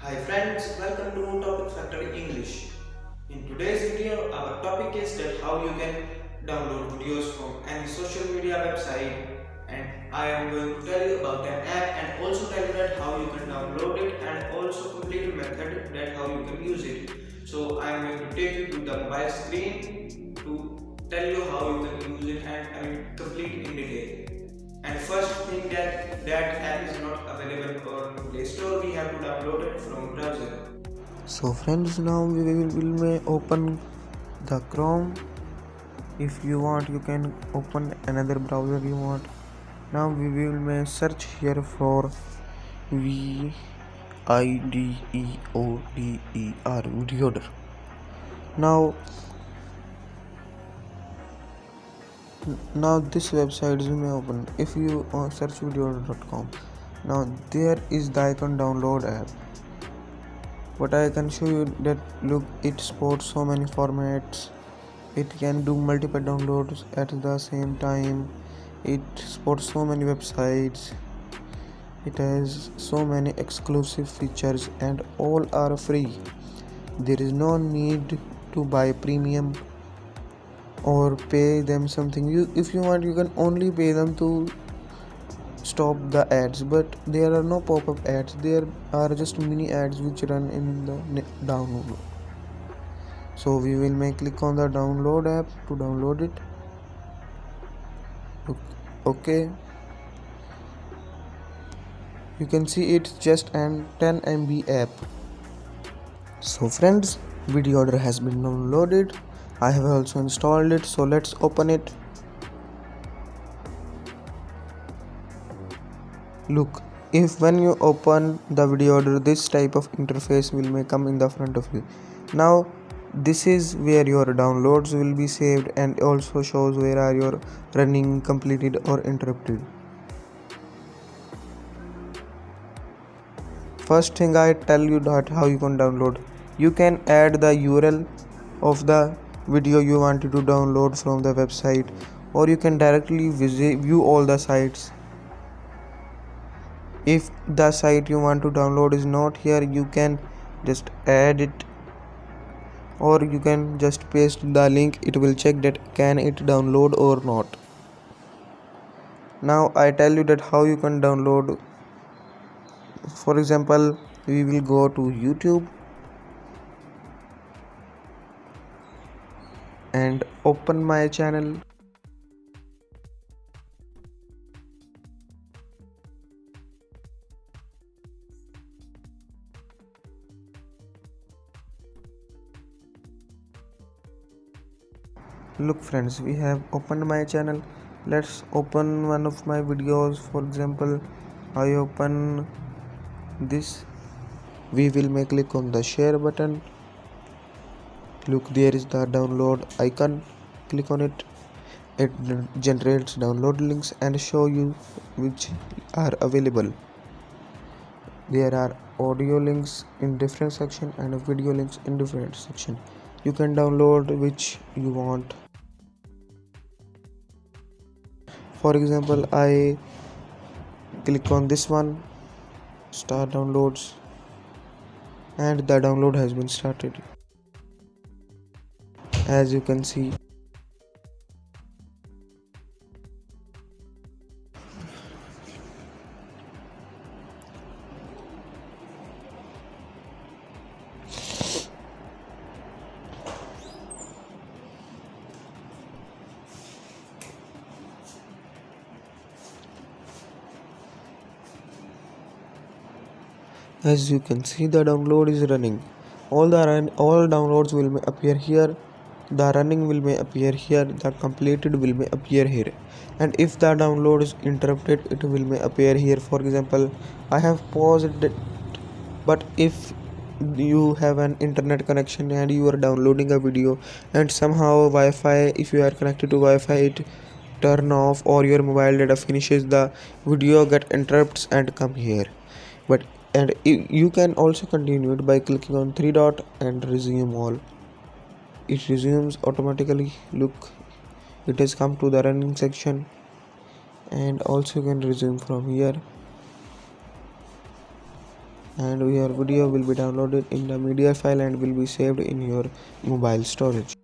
Hi friends, welcome to Topic Factory English. In today's video, our topic is that how you can download videos from any social media website, and I am going to tell you about an app and also tell you that how you can download it and also complete method that how you can use it. So I am going to take you to the mobile screen to tell you how you can use it and complete in detail. And first thing that app is not available on Play Store, we have to download it from browser. So friends, now we may open the Chrome. If you want, you can open another browser you want. Now we may search here for videoder. Now this website is may open. If you search videoder.com, now there is the icon download app. But I can show you that look, it supports so many formats. It can do multiple downloads at the same time. It supports so many websites. It has so many exclusive features and all are free. There is no need to buy premium or pay them something. If you want, you can only pay them to stop the ads, but there are no pop-up ads. There are just mini ads which run in the download. So we will click on the download app to download it. Okay, you can see it's just an 10 MB app. So friends, videoder has been downloaded. I have also installed it, so let's open it. Look, if when you open the videoder, this type of interface will come in the front of you. Now this is where your downloads will be saved and also shows where are your running, completed or interrupted. First thing I tell you that how you can download. You can add the URL of the video you wanted to download from the website, or you can directly view all the sites. If the site you want to download is not here, you can just add it, or you can just paste the link. It will check that can it download or not. Now I tell you that how you can download. For example, we will go to YouTube and open my channel. Look friends, we have opened my channel. Let's open one of my videos. For example, I open this. We will click on the share button. Look, there is the download icon. Click on it. It generates download links and show you which are available. There are audio links in different section and video links in different section. You can download which you want. For example, I click on this one, start downloads, and the download has been started. As you can see, the download is running. All downloads will appear here. The running will appear here. The completed will appear here. And if the download is interrupted, it will appear here. For example, I have paused it, but if you have an internet connection and you are downloading a video and somehow Wi-Fi, if you are connected to Wi-Fi, it turn off or your mobile data finishes, the video get interrupts and come here. And you can also continue it by clicking on 3 dot and resume all. It resumes automatically. Look, it has come to the running section, and also you can resume from here. and your video will be downloaded in the media file and will be saved in your mobile storage.